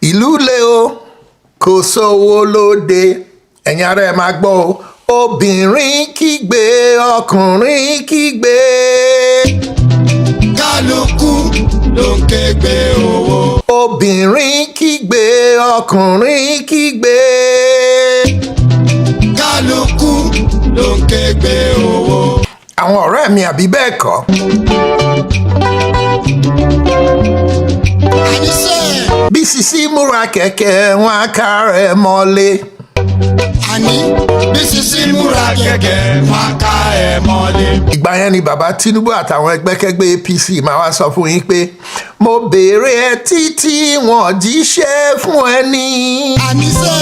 Ìlú le o, kò sówó lóde, ẹ̀yin ará ẹ máa gbọ́ o. Obìnrin kígbe, ọkùnrin kígbe. Kálukú ló ń kégbe owó. Obìnrin kígbe, ọkùnrin kígbe. Kálukú ló ń kégbe owó. Àwọn ọ̀rẹ́ mi àbí bẹ́ẹ̀ kọ́? Bí Sisi múra kẹ̀kẹ́ wọn á ká rẹ̀ mọ́lé. Àní bí Sisi múra kẹ̀kẹ́ wọn á ká ẹ̀ mọ́lé. Ìgbà yẹn ni bàbá Tinubu àtàwọn ẹgbẹ́kẹ́gbẹ́ APC máa wá sọ fún yín pé mo béèrè ẹ títí wọn jíṣẹ́ fún ẹ ní. Àníṣe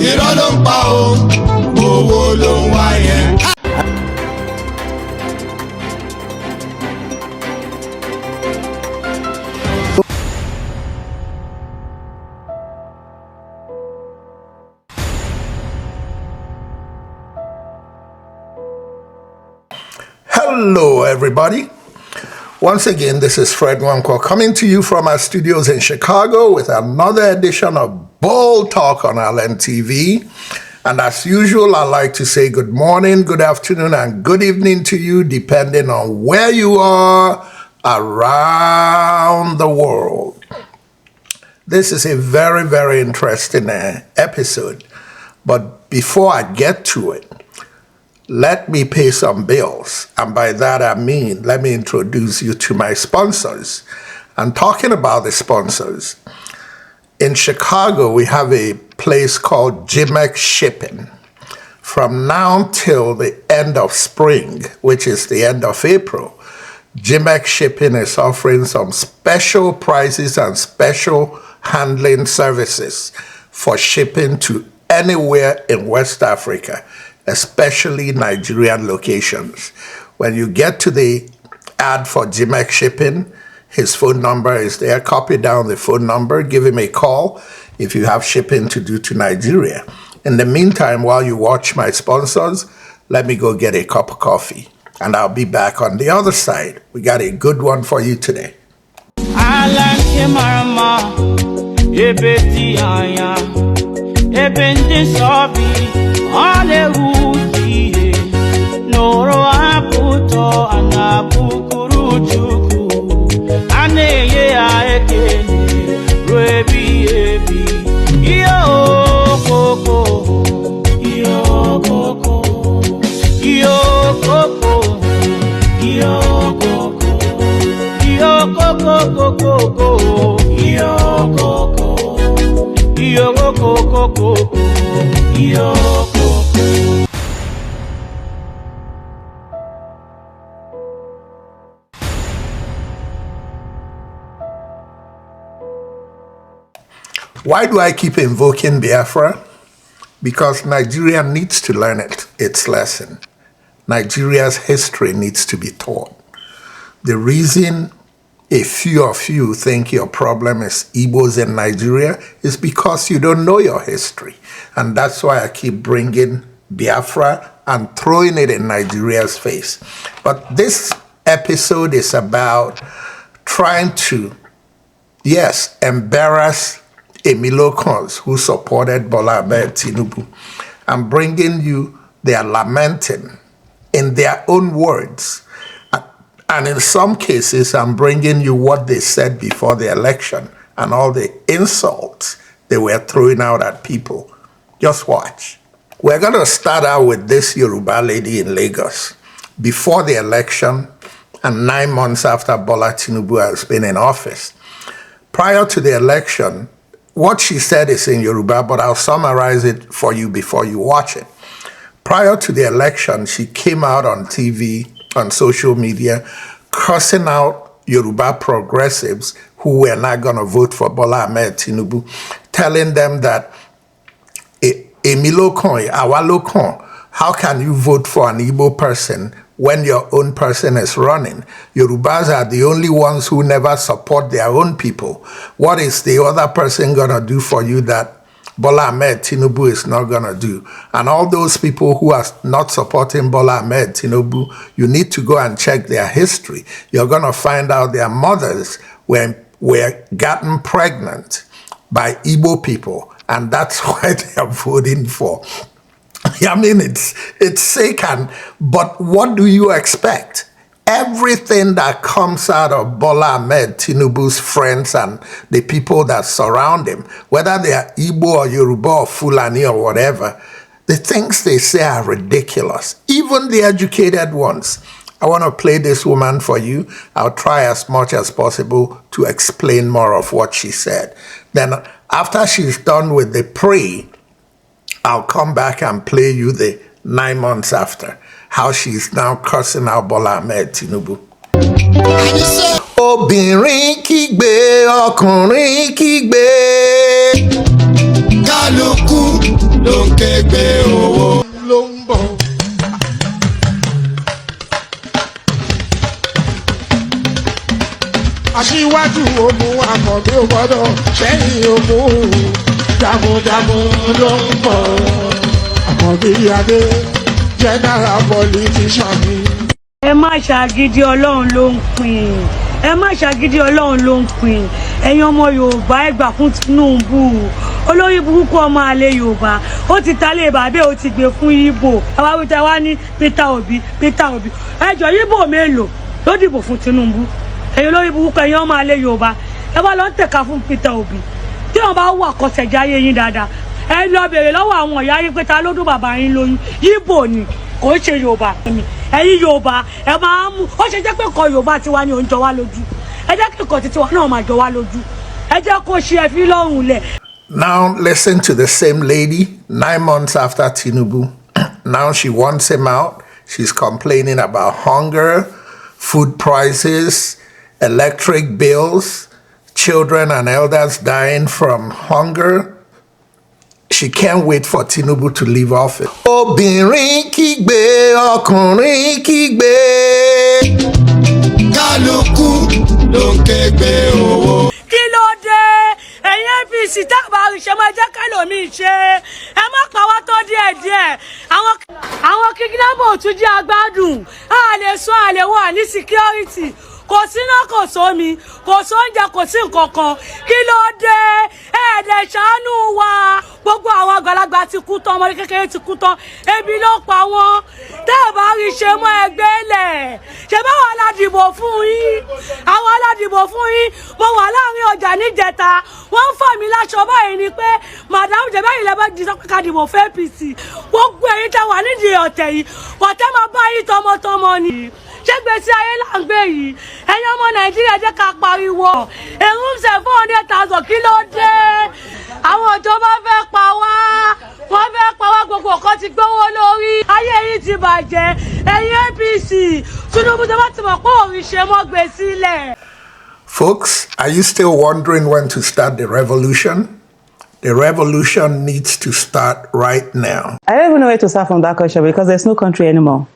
irọ́ ló ń pa o, owó ló ń wá yẹn. Hello, everybody. Once again, this is Fred Wanko coming to you from our studios in Chicago with another edition of Bold Talk on LNTV. And as usual, I'd like to say good morning, good afternoon, and good evening to you, depending on where you are around the world. This is a very, very interesting episode. But before I get to it, let me pay some bills. And by that I mean, let me introduce you to my sponsors. And talking about the sponsors, in Chicago, we have a place called Jimex Shipping. From now till the end of spring, which is the end of April, Jimex Shipping is offering some special prices and special handling services for shipping to anywhere in West Africa, especially Nigerian locations. When you get to the ad for Jimex Shipping, his phone number is there. Copy down the phone number, give him a call if you have shipping to do to Nigeria. In the meantime, while you watch my sponsors, let me go get a cup of coffee, and I'll be back on the other side. We got a good one for you today. Noro aputo anabukuru chuku aneye aekele rebi ebi iyo koko iyo koko iyo koko iyo koko iyo koko koko iyo koko iyo koko koko iyo koko. Why do I keep invoking Biafra? Because Nigeria needs to learn its lesson. Nigeria's history needs to be taught. The reason a few of you think your problem is Igbos in Nigeria is because you don't know your history. And that's why I keep bringing Biafra and throwing it in Nigeria's face. But this episode is about trying to, yes, embarrass Emilokons who supported Bola Ahmed Tinubu. I'm bringing you their lamenting in their own words. And in some cases, I'm bringing you what they said before the election and all the insults they were throwing out at people. Just watch. We're going to start out with this Yoruba lady in Lagos. Before the election and 9 months after Bola Tinubu has been in office. Prior to the election, what she said is in Yoruba, but I'll summarize it for you before you watch it. Prior to the election, she came out on TV, on social media, cursing out Yoruba progressives who were not going to vote for Bola Ahmed Tinubu, telling them that, Emilokon, Awalokon, how can you vote for an Igbo person when your own person is running? Yorubas are the only ones who never support their own people. What is the other person going to do for you that Bola Ahmed Tinubu is not going to do. And all those people who are not supporting Bola Ahmed Tinubu, you need to go and check their history. You're going to find out their mothers were gotten pregnant by Igbo people, and that's why they are voting for. I mean, it's sick, but what do you expect? Everything that comes out of Bola Ahmed Tinubu's friends and the people that surround him, whether they are Igbo or Yoruba or Fulani or whatever, the things they say are ridiculous. Even the educated ones. I want to play this woman for you. I'll try as much as possible to explain more of what she said. Then after she's done with the pre, I'll come back and play you the 9 months after, how she's now cursing out Bola Ahmed Tinubu. Obìnrin kígbe, ọkùnrin kígbe. Kálukú ló ń kégbe owó ló ń bọ̀. Aṣíwájú ogun Àkànbí ò gbọ́dọ̀ ṣẹ́yìn ogun. Jagunjagun ló ń bọ̀. Àkànbí adé general politician ni. Ẹ má ṣàgídí Ọlọ́run ló ń pín. Ẹ má ṣàgídí Ọlọ́run ló ń pín. Ẹ̀yin ọmọ Yorùbá ẹ gbà fún Tinubu. Olórí burúkú ọmọ àlè Yorùbá. Ó ti talé bàbá ó ti gbé fún Igbo. Àwa wí ta wá ní Peter Obi. Ẹ jọ̀ọ́ Igbo mélòó ló dìbò fún Tinubu? Ẹ̀yin olórí burúkú ẹ̀yin ọmọ àlè Yorùbá. Ẹ wá lọ ń tẹ̀ka fún Peter Obi. Tí wọ́n bá wà kọsẹ̀jáyé yín dáadáa. Ẹ lọ bèrè lọ́wọ́ àwọn ìyá yín pé ta ló dún bàbá yín lóyún. Igbo ni kò ṣe Yorùbá. Ẹ̀yin Yorùbá ẹ máa mú ó ṣe jẹ́ pé nǹkan Yorùbá tiwa ni ó ń jọ wá lójú. Ẹ jẹ́ kí nǹkan tiwa náà máa jọ wá lójú. Ẹ jẹ́ kó ṣe ẹ fi lọ́rùn lẹ̀. Now listen to the same lady 9 months after Tinubu. Now she wants him out. She's complaining about hunger, food prices, electric bills, children and elders dying from hunger. She can't wait for Tinubu to leave office. Obìnrin kígbe, ọkùnrin kígbe. Kálukú ló ń kégbe owó. Kí ló dé? Ẹ̀yin APC tábà ṣe máa jẹ́ kẹ́lòmíì ṣe. Ẹ má pa wá tó díẹ̀díẹ̀. Àwọn kidnapper tún jẹ́ agbádùn. A lè sùn, a lè wà ní security. Kò síná kò sómi, kò sóúnjẹ kò sí nǹkan kan. Kí ló dé? Ẹ̀ẹ́dẹ̀ ṣàánú wa. Gbogbo àwọn àgbàlagbà ti kú tán, ọmọdé kékeré ti kú tán. Ebi ló pa wọ́n. Tẹ́ ẹ bá rí ṣe mọ́ ẹgbẹ́ lẹ̀. Ṣé báwọn aládìbò fún yín? Àwọn aládìbò fún yín. Mo wà láàrin ọjà níjẹta. Wọ́n ń fà mí láṣọ báyìí ni pé Madam jẹ́ báyìí lẹ́bàá di sọ́kè kádìbò fún APC. Gbogbo èyí tẹ́ wà nídìí ọ̀tẹ̀ yìí. Ọ̀tẹ̀ máa bá yín tọmọtọmọ ni. Ṣé gbèsè ayé là ń gbé yìí? Ẹ̀yin ọmọ Nàìjíríà jẹ́ ká pariwo. Èrú ń ṣe 400,000 kí ló dé? Àwọn ìjọba fẹ́ pa wá. Wọ́n fẹ́ pa wá, gbogbo nǹkan ti gbówó lórí. Ayé yìí ti bàjẹ́. Ẹ̀yin APC, Tinubu tó bá ti mọ̀ pé òun ṣe mọ́ gbé sílẹ̀. Folks, are you still wondering when to start the revolution? The revolution needs to start right now. I don't even know where to start from that question because there's no country anymore.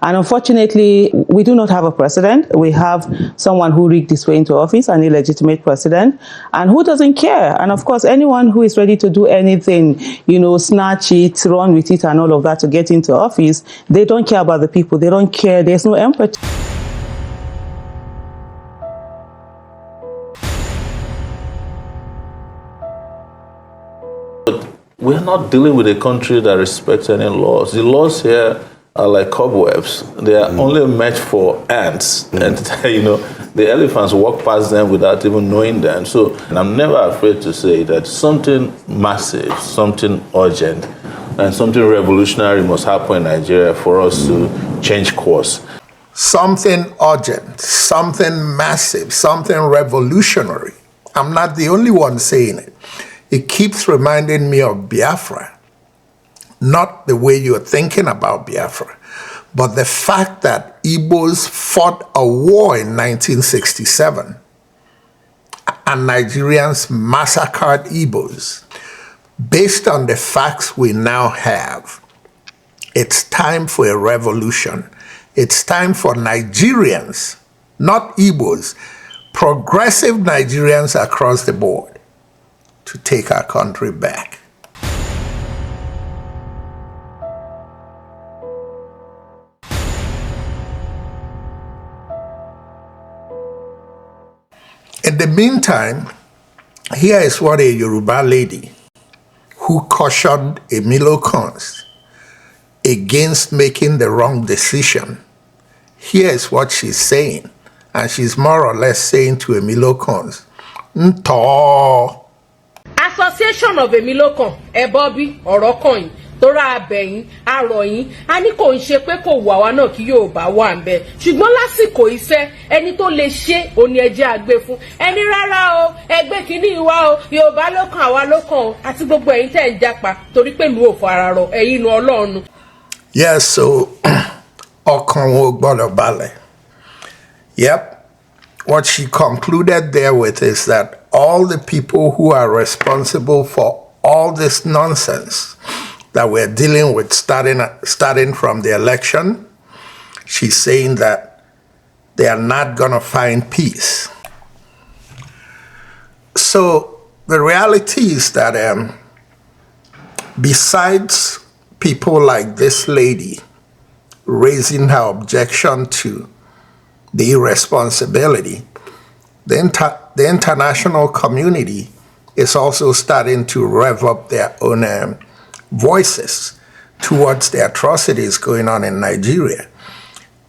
And unfortunately, we do not have a president. We have someone who rigged his way into office, an illegitimate president, and who doesn't care. And of course, anyone who is ready to do anything, snatch it, run with it, and all of that to get into office, they don't care about the people. They don't care. There's no empathy. We're not dealing with a country that respects any laws. The laws here are like cobwebs. They are only a match for ants. And, the elephants walk past them without even knowing them. So I'm never afraid to say that something massive, something urgent, and something revolutionary must happen in Nigeria for us to change course. Something urgent, something massive, something revolutionary. I'm not the only one saying it. It keeps reminding me of Biafra. Not the way you're thinking about Biafra, but the fact that Igbos fought a war in 1967 and Nigerians massacred Igbos. Based on the facts we now have, it's time for a revolution. It's time for Nigerians, not Igbos, progressive Nigerians across the board, to take our country back. in the meantime, here is what a Yoruba lady who cautioned Emilio Cons against making the wrong decision. Here is what she's saying, and she's more or less saying to Emilio Cons, Nto. Association of Emilokan, Ebobi, Orokoyin, Tora Abeyin, Aroyin, ani kò ń ṣe pé kò wà wá náà kí yóò bá wà ńbẹ̀. Ṣùgbọ́n lásìkò iṣẹ́ ẹni tó lè ṣe òní ẹjẹ́ àgbẹ̀ fún. Ẹni rárá o, ẹgbẹ́ kìíní wa o, Yorùbá ló kàn àwa ló kàn o, àti gbogbo ẹ̀yin tẹ́ ń jápa torí pé ìlú ò fara rọ ẹ̀yin nu Ọlọ́run. Yes, so ọkàn wọn ò gbọ́dọ̀ balẹ̀. Yep. What she concluded there with is that all the people who are responsible for all this nonsense that we're dealing with starting from the election, she's saying that they are not going to find peace. So the reality is that besides people like this lady raising her objection to the irresponsibility, the international community is also starting to rev up their own voices towards the atrocities going on in Nigeria.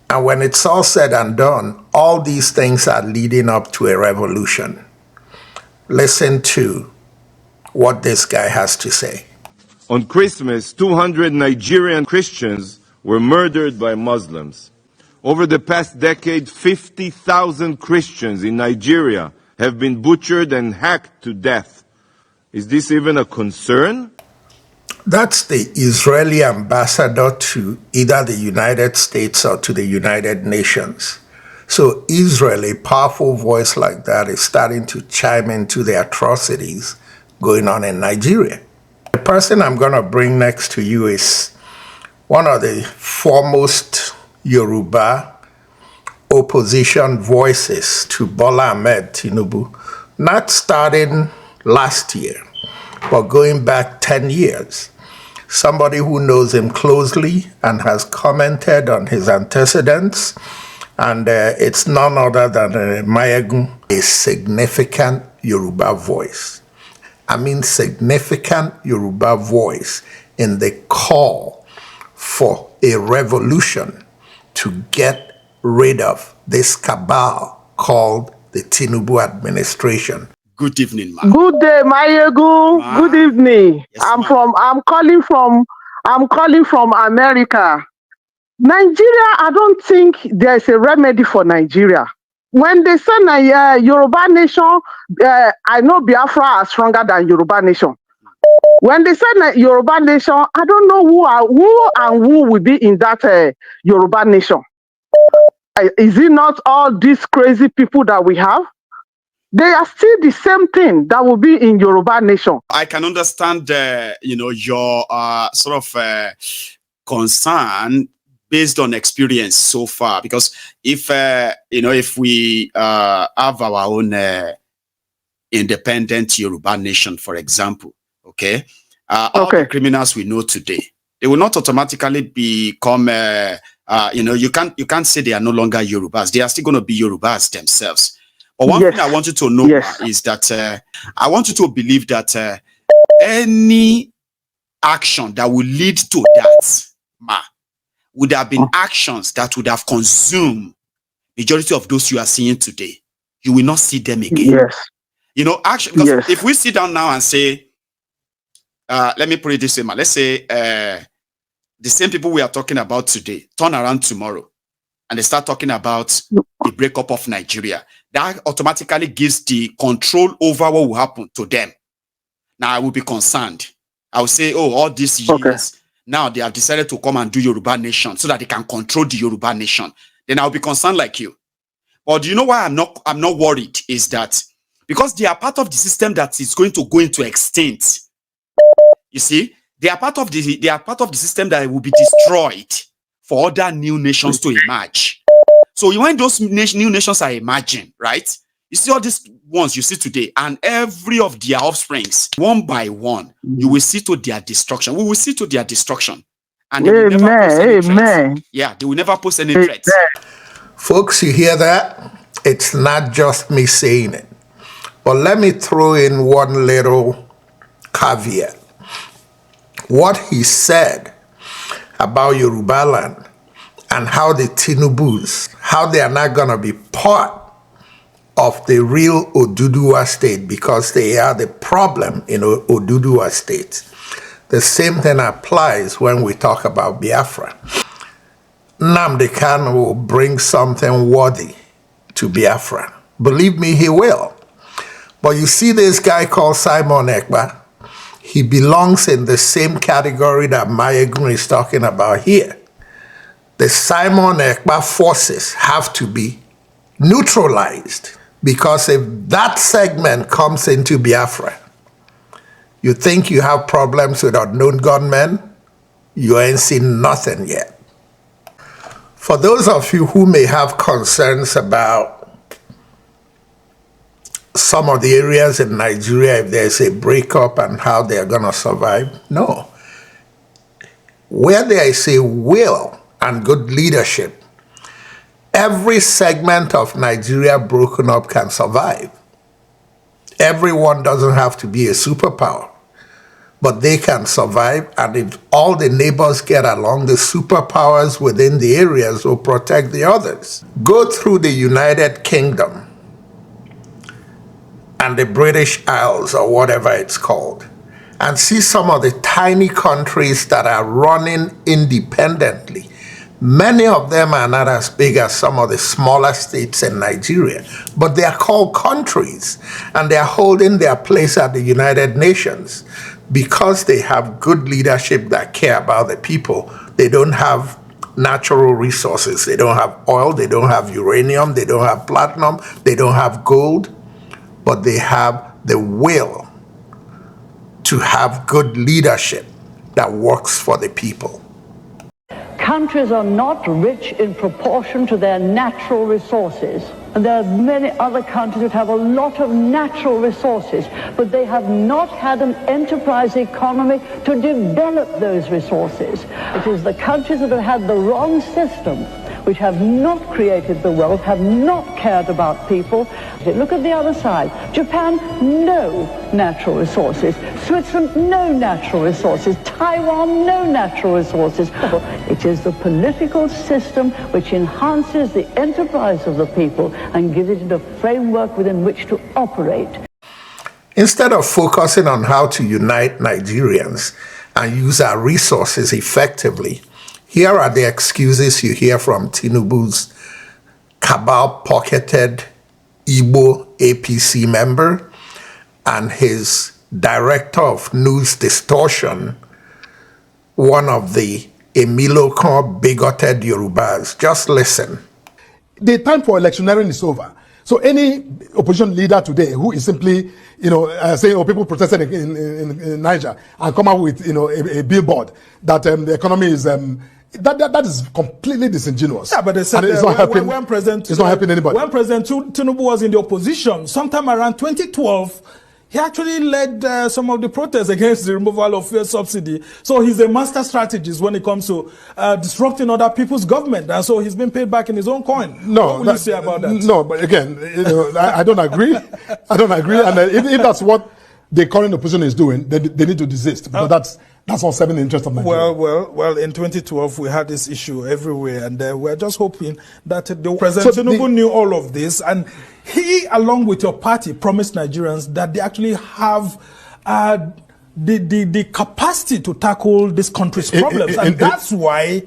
And when it's all said and done, all these things are leading up to a revolution. Listen to what this guy has to say. On Christmas, 200 Nigerian Christians were murdered by Muslims. Over the past decade, 50,000 Christians in Nigeria have been butchered and hacked to death. Is this even a concern? That's the Israeli ambassador to either the United States or to the United Nations. So Israel, a powerful voice like that, is starting to chime into the atrocities going on in Nigeria. The person I'm going to bring next to you is one of the foremost Yoruba opposition voices to Bola Ahmed Tinubu, not starting last year, but going back 10 years. Somebody who knows him closely and has commented on his antecedents, and it's none other than Mayegun, a significant Yoruba voice. I mean significant Yoruba voice in the call for a revolution to get rid of this cabal called the Tinubu administration. Good evening, ma. Good day, Mayegun. Ma. Good evening. Yes, I'm calling from America. Nigeria, I don't think there's a remedy for Nigeria. When they say Yoruba nation, I know Biafra are stronger than Yoruba nation. When they say Yoruba nation, I don't know who will be in that Yoruba nation. Is it not all these crazy people that we have? They are still the same thing that will be in Yoruba nation. I can understand, your sort of concern based on experience so far, because if we have our own independent Yoruba nation, for example, all the criminals we know today, they will not automatically become, you can't say they are no longer Yorubas. They are still going to be Yorubas themselves. But one thing I want you to know is that I want you to believe that any action that will lead to that, would have been actions that would have consumed majority of those you are seeing today. You will not see them again. Action. Because if we sit down now and say, let me put it this way, let's say the same people we are talking about today turn around tomorrow and they start talking about the breakup of Nigeria. That automatically gives the control over what will happen to them. Now I will be concerned. I will say, all these years, now they have decided to come and do Yoruba nation so that they can control the Yoruba nation. Then I'll be concerned like you. But do you know why I'm not worried? Is that because they are part of the system that is going to go into extinct. You see, they are part of the system that will be destroyed for other new nations to emerge. So when those new nations are emerging, right? You see all these ones you see today, and every of their offsprings, one by one, you will see to their destruction. We will see to their destruction. And they will never pose any threats. Yeah, they will never pose any threats. Folks, you hear that? It's not just me saying it. But let me throw in one little caveat. What he said about Yoruba land and how the Tinubus, how they are not going to be part of the real Oduduwa state because they are the problem in Oduduwa state. The same thing applies when we talk about Biafra. Nnamdi Kanu will bring something worthy to Biafra. Believe me, he will. But you see this guy called Simon Ekpa, he belongs in the same category that Mayegun is talking about here. The Simon Ekpa forces have to be neutralized because if that segment comes into Biafra, you think you have problems with unknown gunmen, you ain't seen nothing yet. For those of you who may have concerns about some of the areas in Nigeria, if there's a breakup and how they're going to survive, no. Where there is a will and good leadership, every segment of Nigeria broken up can survive. Everyone doesn't have to be a superpower, but they can survive, and if all the neighbors get along, the superpowers within the areas will protect the others. Go through the United Kingdom and the British Isles, or whatever it's called, and see some of the tiny countries that are running independently. Many of them are not as big as some of the smaller states in Nigeria, but they are called countries, and they are holding their place at the United Nations because they have good leadership that care about the people. They don't have natural resources. They don't have oil. They don't have uranium. They don't have platinum. They don't have gold, but they have the will to have good leadership that works for the people. Countries are not rich in proportion to their natural resources. And there are many other countries that have a lot of natural resources, but they have not had an enterprise economy to develop those resources. It is the countries that have had the wrong system, which have not created the wealth, have not cared about people. Look at the other side. Japan, no natural resources. Switzerland, no natural resources. Taiwan, no natural resources. It is the political system which enhances the enterprise of the people and gives it a framework within which to operate. Instead of focusing on how to unite Nigerians and use our resources effectively, here are the excuses you hear from Tinubu's Cabal Pocketed Igbo APC member and his director of news distortion, one of the Emilokon bigoted Yorubas. Just listen. The time for electioneering is over. So any opposition leader today who is simply, saying, people protested in Naija and come up with, a billboard that the economy is, that is completely disingenuous. Yeah, but they said it's not helping. It's not helping anybody. When President Tinubu was in the opposition, sometime around 2012, he actually led some of the protests against the removal of fuel subsidy. So he's a master strategist when it comes to disrupting other people's government. And so he's been paid back in his own coin. No, what will you say about that? No, but again, I don't agree. I don't agree. And if that's what the current opposition is doing, they need to desist, because that's not serving the interest of Nigeria. Well, in 2012, we had this issue everywhere, and we're just hoping that the President Tinubu knew all of this, and he, along with your party, promised Nigerians that they actually have the capacity to tackle this country's problems, and that's why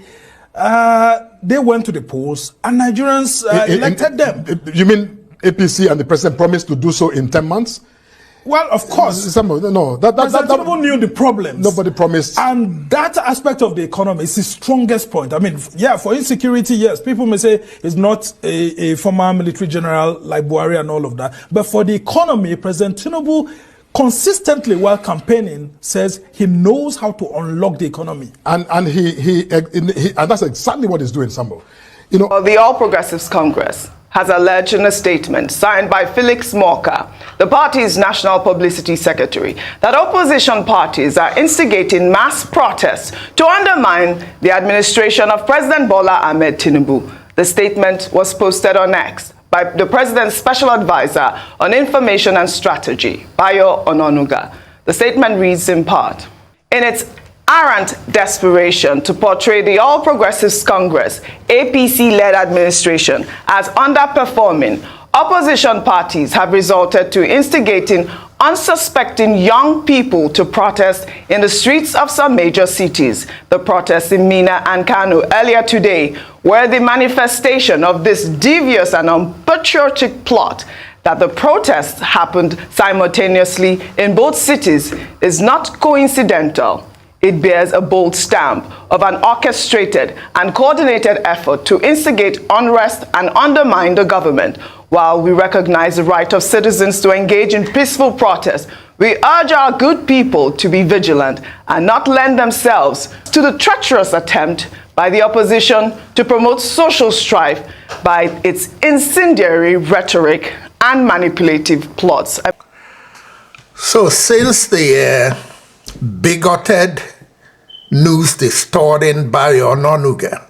they went to the polls, and Nigerians elected them. You mean APC and the President promised to do so in 10 months? Well, of course. President Tinubu knew the problems. Nobody promised. And that aspect of the economy is his strongest point. I mean, yeah, for insecurity, yes, people may say he's not a former military general like Buhari and all of that. But for the economy, President Tinubu consistently, while campaigning, says he knows how to unlock the economy. And that's exactly what he's doing, Sambo. The All Progressives Congress has alleged in a statement signed by Felix Morka, the party's national publicity secretary, that opposition parties are instigating mass protests to undermine the administration of President Bola Ahmed Tinubu. The statement was posted on X by the President's Special Advisor on Information and Strategy, Bayo Ononuga. The statement reads in part, in its arrant desperation to portray the All Progressives Congress, APC-led administration as underperforming, opposition parties have resorted to instigating unsuspecting young people to protest in the streets of some major cities. The protests in Minna and Kano earlier today were the manifestation of this devious and unpatriotic plot. That the protests happened simultaneously in both cities is not coincidental. It bears a bold stamp of an orchestrated and coordinated effort to instigate unrest and undermine the government. While we recognize the right of citizens to engage in peaceful protest, we urge our good people to be vigilant and not lend themselves to the treacherous attempt by the opposition to promote social strife by its incendiary rhetoric and manipulative plots. So since the bigoted, news distorting Bayo Ononuga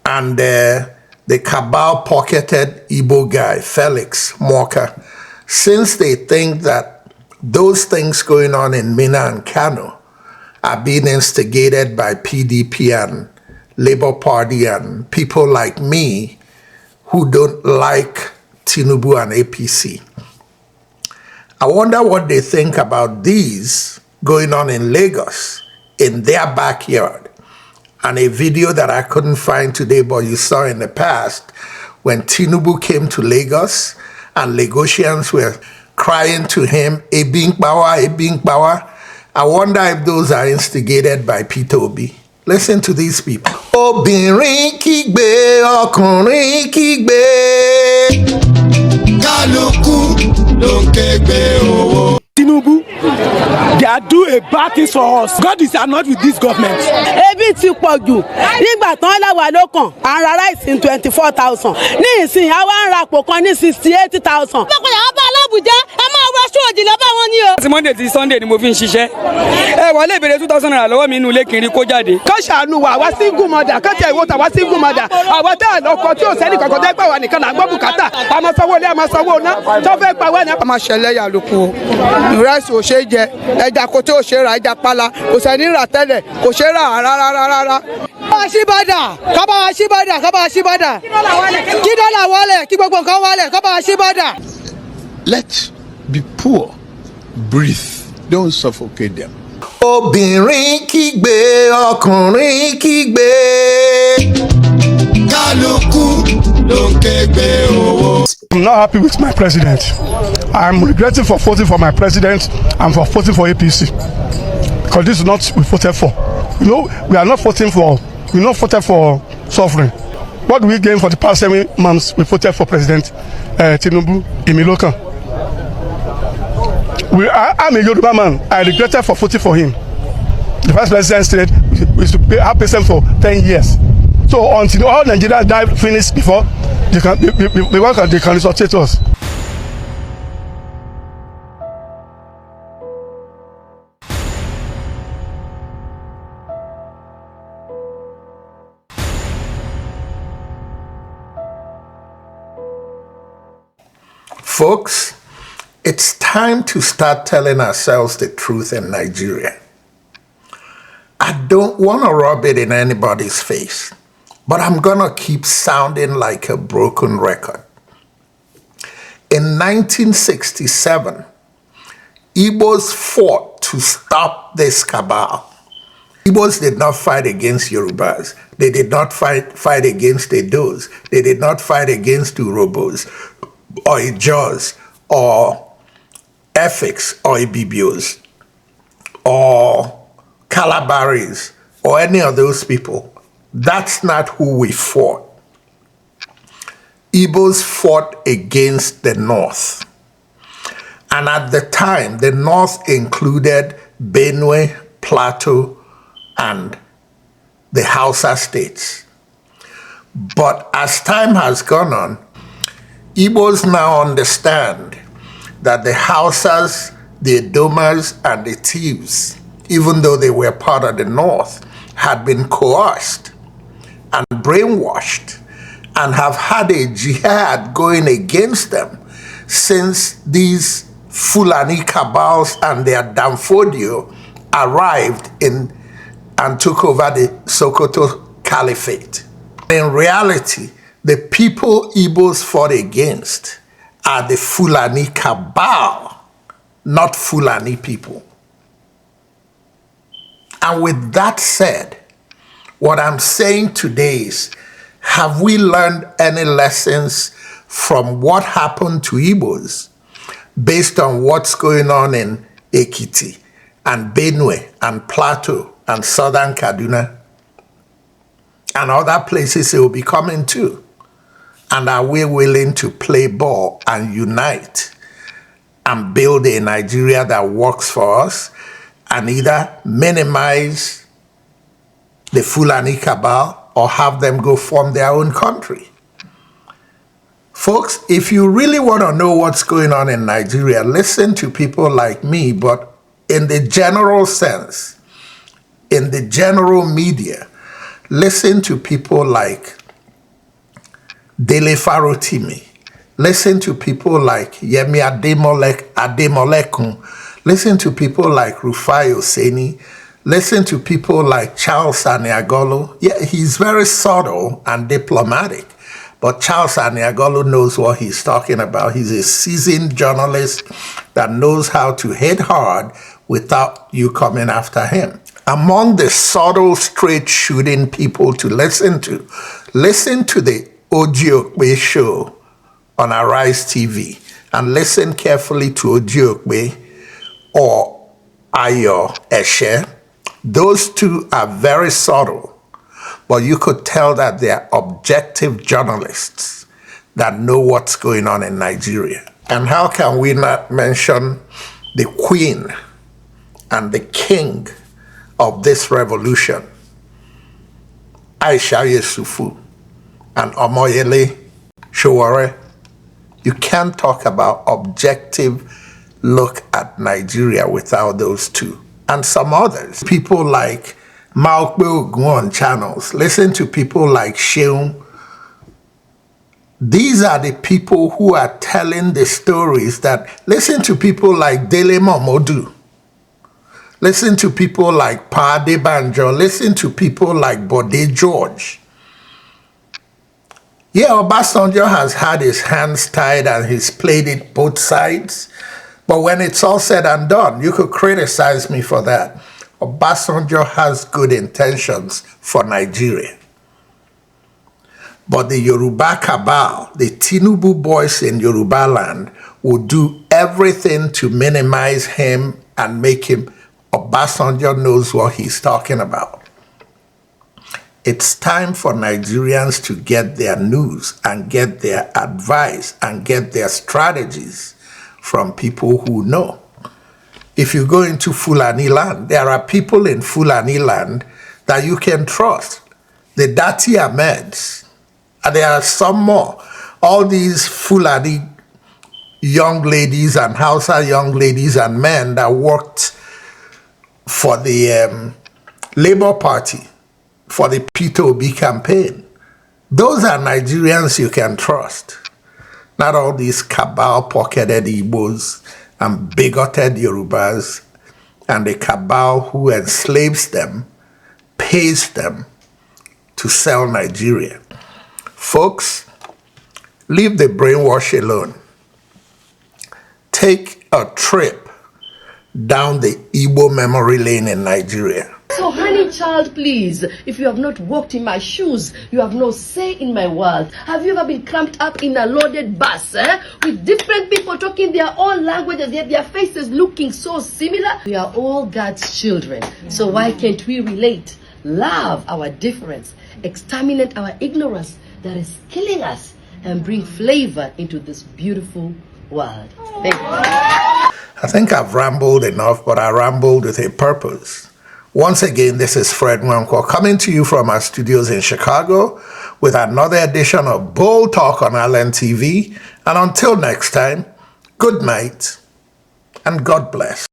and the Cabal Pocketed Igbo guy, Felix Moka, since they think that those things going on in Minna and Kano are being instigated by PDP and Labour Party and people like me who don't like Tinubu and APC, I wonder what they think about these going on in Lagos, in their backyard. And a video that I couldn't find today, but you saw in the past, when Tinubu came to Lagos and Lagosians were crying to him, Ebing Bawa. I wonder if those are instigated by Peter Obi. Listen to these people. Obìnrin kígbe, ọkùnrin kígbe. Kálukú ló ń kégbe owó. Tinubu, they are doing a bad thing for us. God is not with this government. Ebi ti pọ̀ jù nígbà tán láwa ló kàn à ń ra rice in 24,000 ní ìsìn àwa ń ra àpò kan ní 68,000. Bọ́kọ̀ yàrá bá alábùjá ẹ máa wọ aṣọ òdì lọ́bà wọn ni o. Láti Monday ti Sunday ni mo fi ń ṣiṣẹ́. Ẹ wọlé ìbéèrè 2,000 naira lọ́wọ́ mi inú ilé kiri kó jáde. Kọ́ ṣàánú wa, àwa single mother, kọ́ tẹ̀ ìwò tàwa single mother. Àwa tá àlọ́kọ tí ò sẹ́ni kankan tẹ́ gbà wà nìkan là ń gbọ́ bùkátà. A máa sanwó ilé, a máa sanwó ná. Tó fẹ́ pa wá ní. A máa ṣẹlẹ̀ yà lóko. Ìrẹsì ò ṣe jẹ, ẹja kò tí ò ṣe ra ẹja pala, kò sẹ́ni rà tẹ́lẹ̀, kò ṣe rà rárá. Ṣíbàdà, kábà ṣíbàdà. Kí dọ́là wọlé, kí gbogbo nǹkan wọlé, kábà ṣíbàdà. Let the poor breathe. Don't suffocate them. Obìnrin kígbe, ọkùnrin kígbe. Kálukú ló ń kégbe owó. I'm not happy with my president. I'm regretting for voting for my president and for voting for APC. Because this is not what we voted for. You know, we are not voting for, we not voted for suffering. What do we gain for the past 7 months? We voted for President Tinubu Imilokan. I'm a Yoruba man. I regretted for voting for him. The vice president said we should have patience for 10 years. So until all Nigerians die finish before they can resuscitate us. Folks, it's time to start telling ourselves the truth in Nigeria. I don't want to rub it in anybody's face, but I'm going to keep sounding like a broken record. In 1967, Igbos fought to stop this cabal. Igbos did not fight against Yorubas. They did not fight against Edos. They did not fight against Urobos or Ijos or Effiks or Ibibios or Calabaris or any of those people. That's not who we fought. Igbos fought against the North. And at the time, the North included Benue, Plateau, and the Hausa states. But as time has gone on, Igbos now understand that the Hausas, the Edomas, and the Thieves, even though they were part of the North, had been coerced and brainwashed and have had a jihad going against them since these Fulani cabals and their Danfodio arrived in and took over the Sokoto Caliphate. In reality, the people Igbos fought against are the Fulani cabal, not Fulani people. And with that said, what I'm saying today is, have we learned any lessons from what happened to Igbos based on what's going on in Ekiti and Benue and Plateau and Southern Kaduna and other places they will be coming to? And are we willing to play ball and unite and build a Nigeria that works for us and either minimize the Fulani cabal or have them go form their own country? Folks, if you really want to know what's going on in Nigeria, listen to people like me, but in the general sense, in the general media, listen to people like Dele Farotimi. Listen to people like Yemi Ademolekun. Listen to people like Rufai Oseni. Listen to people like Charles Aniagolo. Yeah, he's very subtle and diplomatic, but Charles Aniagolo knows what he's talking about. He's a seasoned journalist that knows how to hit hard without you coming after him. Among the subtle, straight shooting people to listen to the Ojiokwe show on Arise TV and listen carefully to Ojiokwe or Ayo Eshe. Those two are very subtle, but you could tell that they're objective journalists that know what's going on in Nigeria. And how can we not mention the queen and the king of this revolution, Aisha Yesufu and Omoyele Sowore? You can't talk about objective look at Nigeria without those two. And some others. People like Maokbe Ogun channels. Listen to people like Sheung. These are the people who are telling the stories that, listen to people like Dele Momodu. Listen to people like Pa Adebanjo. Listen to people like Bode George. Yeah, Obasanjo has had his hands tied and he's played it both sides. But when it's all said and done, you could criticize me for that. Obasanjo has good intentions for Nigeria. But the Yoruba cabal, the Tinubu boys in Yoruba land, will do everything to minimize him and make him. Obasanjo knows what he's talking about. It's time for Nigerians to get their news and get their advice and get their strategies from people who know. If you go into Fulani land, there are people in Fulani land that you can trust. The Dati Ahmeds, and there are some more. All these Fulani young ladies and Hausa young ladies and men that worked for the Labour Party, for the Peter Obi campaign. Those are Nigerians you can trust. Not all these cabal pocketed Igbos and bigoted Yorubas and the cabal who enslaves them, pays them to sell Nigeria. Folks, leave the brainwash alone. Take a trip down the Igbo memory lane in Nigeria. So, honey child, please, if you have not walked in my shoes, you have no say in my world. Have you ever been cramped up in a loaded bus, with different people talking their own languages, yet their faces looking so similar? We are all God's children, so why can't we relate, love our difference, exterminate our ignorance that is killing us, and bring flavor into this beautiful world? Thank you. I think I've rambled enough, but I rambled with a purpose. Once again, this is Fred Nwankwo coming to you from our studios in Chicago with another edition of Bold Talk on Allen TV. And until next time, good night and God bless.